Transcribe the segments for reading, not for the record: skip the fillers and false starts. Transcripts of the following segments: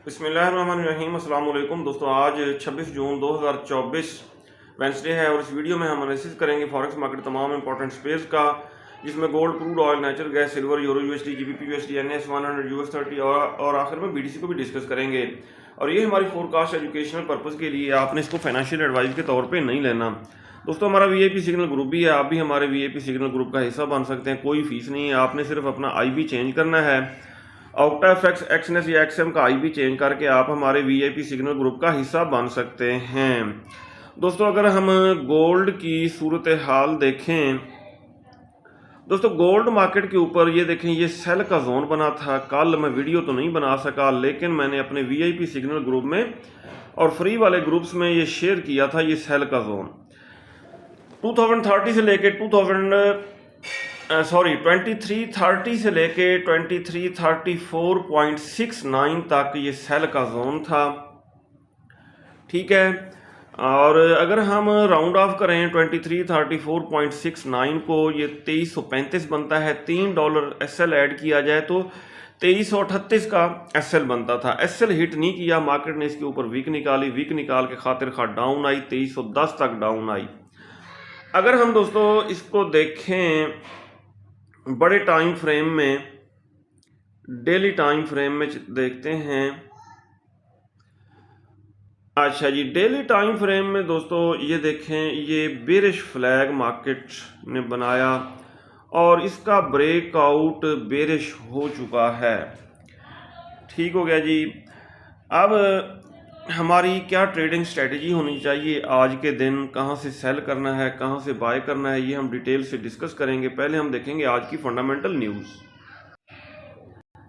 बिस्मिल्लाहिर्रहमानिर्रहीम अस्सलाम वालेकुम दोस्तों। आज 26 जून 2024 वेंसडे है और इस वीडियो में हम एनालिसिस करेंगे फॉरेक्स मार्केट तमाम इंपॉर्टेंट स्पेस का, जिसमें gold, crude oil, natural gas, silver, euro USD, GBP USD, NS 100, US30 और आखिर में बीडीसी को भी डिस्कस करेंगे। और ये हमारी फोरकास्ट एजुकेशनल पर्पज़ के लिए, आपने इसको फाइनेंशियल एडवाइस के तौर पर नहीं लेना। दोस्तों हमारा वीआईपी सिग्नल ग्रुप भी है, आप भी हमारे वीआईपी सिग्नल ग्रुप का हिस्सा बन सकते हैं। कोई फीस नहीं है, आपने सिर्फ अपना आईबी चेंज करना है। ऑक्टाफेक्स, एक्सनेस या एक्सएम का आईबी चेंज करके आप हमारे वीआईपी सिग्नल ग्रुप का हिस्सा बन सकते हैं। दोस्तों अगर हम गोल्ड की सूरत हाल देखें, दोस्तों गोल्ड मार्केट के ऊपर ये देखें, ये सेल का जोन बना था। कल मैं वीडियो तो नहीं बना सका, लेकिन मैंने अपने वीआईपी सिग्नल ग्रुप में और फ्री वाले ग्रुप्स में ये शेयर किया था। ये सेल का जोन 2030 से लेके 2330 से लेके 2334.69 तक ये सेल का जोन था, ठीक है। और अगर हम राउंड ऑफ करें 2334.69 को, ये 2335 बनता है। $3 एसएल ऐड किया जाए तो 2338 का एसएल बनता था। एसएल हिट नहीं किया, मार्केट ने इसके ऊपर वीक निकाली। वीक निकाल के खातिर खा डाउन आई, 2310 तक डाउन आई। अगर हम दोस्तों इसको देखें बड़े टाइम फ्रेम में, डेली टाइम फ्रेम में देखते हैं। अच्छा जी, डेली टाइम फ्रेम में दोस्तों ये देखें, ये बेरिश फ्लैग मार्केट ने बनाया और इसका ब्रेकआउट बेरिश हो चुका है, ठीक हो गया जी। अब हमारी क्या ट्रेडिंग स्ट्रेटजी होनी चाहिए आज के दिन, कहां से सेल करना है, कहां से बाय करना है, ये हम डिटेल से डिस्कस करेंगे। पहले हम देखेंगे आज की फंडामेंटल न्यूज़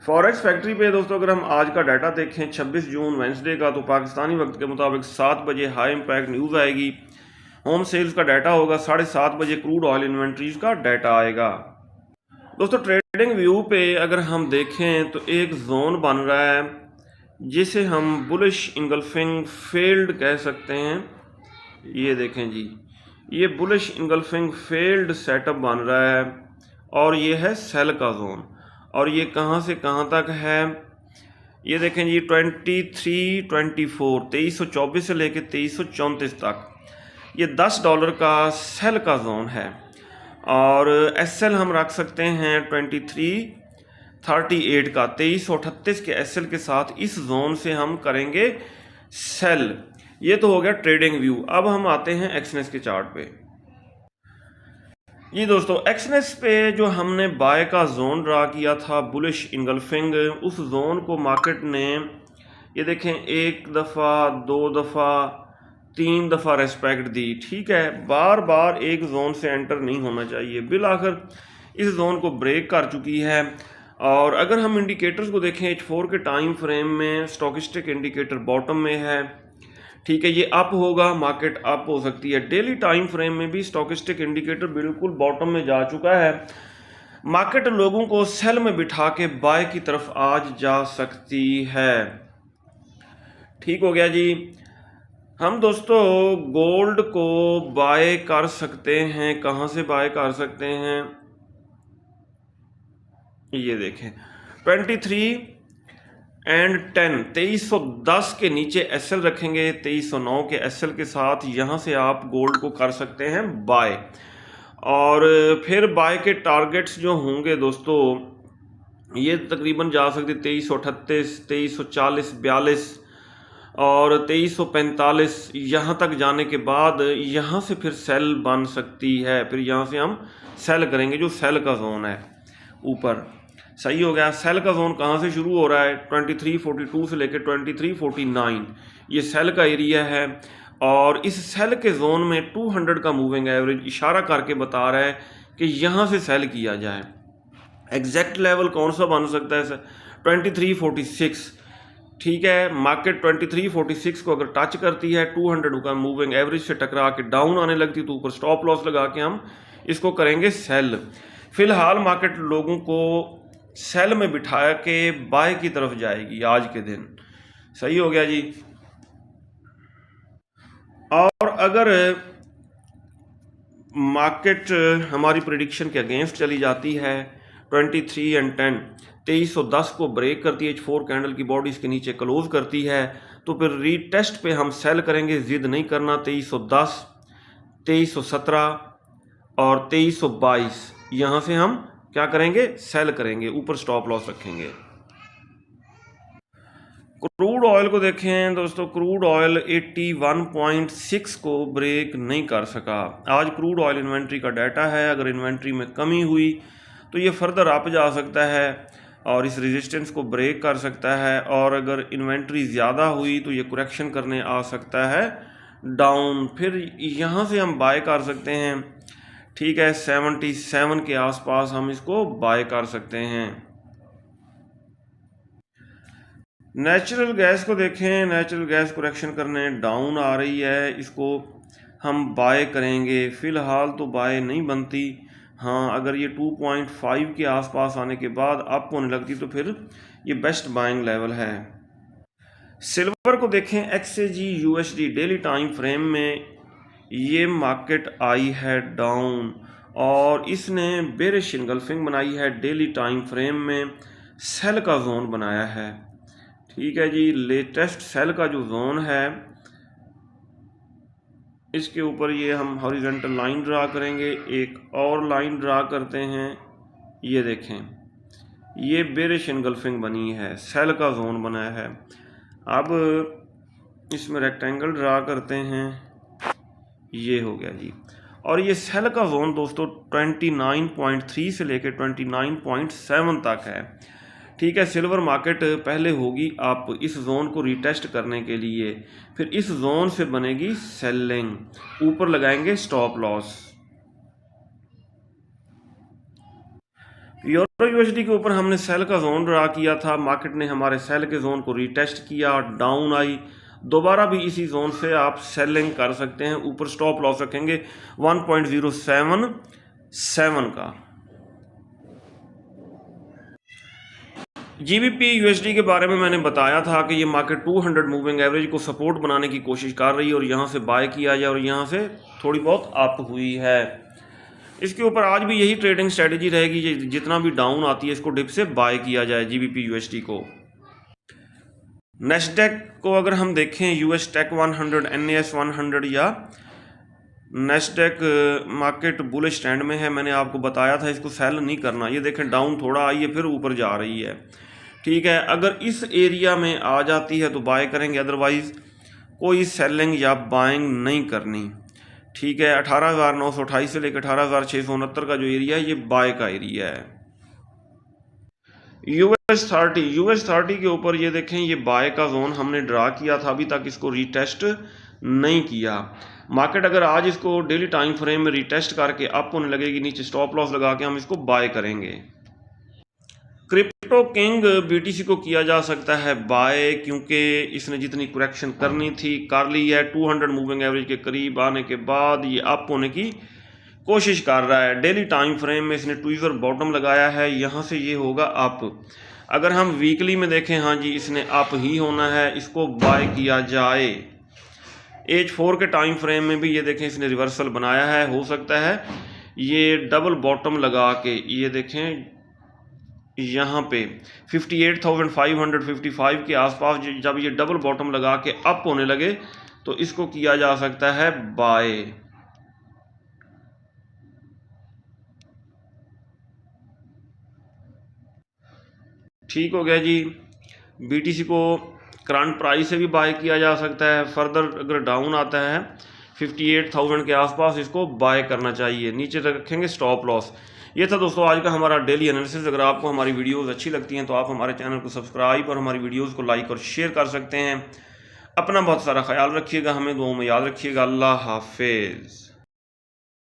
फॉरेक्स फैक्ट्री पे। दोस्तों अगर हम आज का डाटा देखें 26 जून वेंसडे का, तो पाकिस्तानी वक्त के मुताबिक 7 बजे हाई इम्पैक्ट न्यूज़ आएगी। होम सेल्स का डाटा होगा 7:30 बजे। क्रूड ऑयल इन्वेंट्रीज का डाटा आएगा। दोस्तों ट्रेडिंग व्यू पे अगर हम देखें तो एक जोन बन रहा है जिसे हम बुलिश इंगल्फिंग फेल्ड कह सकते हैं। ये देखें जी, ये बुलिश इंगल्फिंग फेल्ड सेटअप बन रहा है और ये है सेल का जोन। और ये कहाँ से कहाँ तक है, ये देखें जी, 2324 से लेके 2334 तक ये $10 का सेल का जोन है। और एसएल हम रख सकते हैं 2338 का, 2338 के एसएल के साथ इस जोन से हम करेंगे सेल। ये तो हो गया ट्रेडिंग व्यू। अब हम आते हैं एक्सनेस के चार्ट पे। जी दोस्तों एक्सनेस पे जो हमने बाय का जोन ड्रा किया था, बुलिश इंगल्फिंग, उस जोन को मार्केट ने ये देखें 1 दफ़ा 2 दफ़ा 3 दफ़ा रेस्पेक्ट दी, ठीक है। बार बार एक जोन से एंटर नहीं होना चाहिए। बिल आखिर इस जोन को ब्रेक कर चुकी है। और अगर हम इंडिकेटर्स को देखें H4 के टाइम फ्रेम में, स्टॉकिस्टिक इंडिकेटर बॉटम में है, ठीक है। ये अप होगा, मार्केट अप हो सकती है। डेली टाइम फ्रेम में भी स्टॉकिस्टिक इंडिकेटर बिल्कुल बॉटम में जा चुका है। मार्केट लोगों को सेल में बिठा के बाय की तरफ आज जा सकती है, ठीक हो गया जी। हम दोस्तों गोल्ड को बाय कर सकते हैं, कहाँ से बाय कर सकते हैं, ये देखें 2310 के नीचे एसएल रखेंगे। 2309 के एसएल के साथ यहाँ से आप गोल्ड को कर सकते हैं बाय। और फिर बाय के टारगेट्स जो होंगे दोस्तों, ये तकरीबन जा सकते 2338, 2340, 42 और 2345। यहाँ तक जाने के बाद यहाँ से फिर सेल बन सकती है। फिर यहाँ से हम सेल करेंगे, जो सेल का जोन है ऊपर, सही हो गया। सेल का जोन कहाँ से शुरू हो रहा है, 2342 से लेकर 2349, ये सेल का एरिया है। और इस सेल के जोन में 200 का मूविंग एवरेज इशारा करके बता रहा है कि यहाँ से सेल किया जाए। एग्जैक्ट लेवल कौन सा बन सकता है सर, 2346, ठीक है। मार्केट 2346 को अगर टच करती है, 200 का मूविंग एवरेज से टकरा के डाउन आने लगती, तो ऊपर स्टॉप लॉस लगा के हम इसको करेंगे सेल। फिलहाल मार्केट लोगों को सेल में बिठा के बाय की तरफ जाएगी आज के दिन, सही हो गया जी। और अगर मार्केट हमारी प्रेडिक्शन के अगेंस्ट चली जाती है 23 और 10, 2310 को ब्रेक करती है, H4 कैंडल की बॉडी इसके नीचे क्लोज करती है, तो फिर रीटेस्ट पे हम सेल करेंगे, जिद नहीं करना। 2310, 2317 और 2322 यहाँ से हम क्या करेंगे, सेल करेंगे, ऊपर स्टॉप लॉस रखेंगे। क्रूड ऑयल को देखें दोस्तों, क्रूड ऑयल 81.6 को ब्रेक नहीं कर सका। आज क्रूड ऑयल इन्वेंट्री का डाटा है, अगर इन्वेंट्री में कमी हुई तो ये फर्दर अप जा सकता है और इस रेजिस्टेंस को ब्रेक कर सकता है, और अगर इन्वेंट्री ज़्यादा हुई तो ये करेक्शन करने आ सकता है डाउन, फिर यहाँ से हम बाय कर सकते हैं। ठीक है, 77 के आसपास हम इसको बाय कर सकते हैं। नेचुरल गैस को देखें, नेचुरल गैस करेक्शन करने डाउन आ रही है, इसको हम बाय करेंगे। फ़िलहाल तो बाय नहीं बनती, हाँ अगर ये 2.5 के आसपास आने के बाद अप होने लगती तो फिर ये बेस्ट बाइंग लेवल है। सिल्वर को देखें, XAG USD daily time frame में ये मार्केट आई है डाउन और इसने बेरिश इंगल्फिंग बनाई है, डेली टाइम फ्रेम में सेल का जोन बनाया है। ठीक है जी, लेटेस्ट सेल का जो जोन है इसके ऊपर ये हम हॉरिजॉन्टल लाइन ड्रा करेंगे, एक और लाइन ड्रा करते हैं। ये देखें, ये बेरिश इंगल्फिंग बनी है, सेल का जोन बना है। अब इसमें रेक्टेंगल ड्रा करते हैं, ये हो गया जी। और ये सेल का जोन दोस्तों 29.3 से लेकर 29.7 तक है। ठीक है, सिल्वर मार्केट पहले होगी आप इस जोन को रीटेस्ट करने के लिए, फिर इस जोन से बनेगी सेलिंग, ऊपर लगाएंगे स्टॉप लॉस। यूरो यूएसडी के ऊपर हमने सेल का जोन ड्रा किया था, मार्केट ने हमारे सेल के जोन को रीटेस्ट किया, डाउन आई, दोबारा भी इसी जोन से आप सेलिंग कर सकते हैं, ऊपर स्टॉप लॉस रखेंगे 1.077 का। GBP USD के बारे में मैंने बताया था कि ये मार्केट 200 मूविंग एवरेज को सपोर्ट बनाने की कोशिश कर रही है और यहाँ से बाय किया जाए, और यहाँ से थोड़ी बहुत अप हुई है। इसके ऊपर आज भी यही ट्रेडिंग स्ट्रेटजी रहेगी, जितना भी डाउन आती है इसको डिप से बाय किया जाए GBP USD को। नेस्डेक को अगर हम देखें, US टेक 100, NAS 100 या नेस्डेक मार्केट बुलिश ट्रेंड में है, मैंने आपको बताया था इसको सेल नहीं करना। ये देखें डाउन थोड़ा आई है, फिर ऊपर जा रही है। ठीक है, अगर इस एरिया में आ जाती है तो बाय करेंगे, अदरवाइज कोई सेलिंग या बाइंग नहीं करनी। ठीक है, 18,928 से लेकर 18,669 का जो एरिया है ये बाय का एरिया है। US 30 के ऊपर ये देखें, ये बाय का जोन हमने ड्रा किया था, अभी तक इसको रीटेस्ट नहीं किया। मार्केट अगर आज इसको डेली टाइम फ्रेम में रीटेस्ट करके अप होने लगेगी, नीचे स्टॉप लॉस लगा के हम इसको बाय करेंगे। क्रिप्टो किंग BTC को किया जा सकता है बाय, क्योंकि इसने जितनी करेक्शन करनी थी कर ली है। 200 मूविंग एवरेज के करीब आने के बाद ये अप होने की कोशिश कर रहा है। डेली टाइम फ्रेम में इसने ट्विज़र बॉटम लगाया है, यहाँ से ये होगा अप। अगर हम वीकली में देखें, हाँ जी इसने अप ही होना है, इसको बाय किया जाए। H4 के टाइम फ्रेम में भी ये देखें इसने रिवर्सल बनाया है, हो सकता है ये डबल बॉटम लगा के, ये देखें यहाँ पे 58,555 के आसपास जब ये डबल बॉटम लगा के अप होने लगे तो इसको किया जा सकता है बाय। ठीक हो गया जी। BTC को करंट प्राइस से भी बाय किया जा सकता है, फर्दर अगर डाउन आता है 58,000 के आसपास इसको बाय करना चाहिए, नीचे रखेंगे स्टॉप लॉस। ये था दोस्तों आज का हमारा डेली एनालिसिस। अगर आपको हमारी वीडियोस अच्छी लगती हैं तो आप हमारे चैनल को सब्सक्राइब और हमारी वीडियोस को लाइक और शेयर कर सकते हैं। अपना बहुत सारा ख्याल रखिएगा, हमें दुआओं में याद रखिएगा। अल्लाह हाफिज़।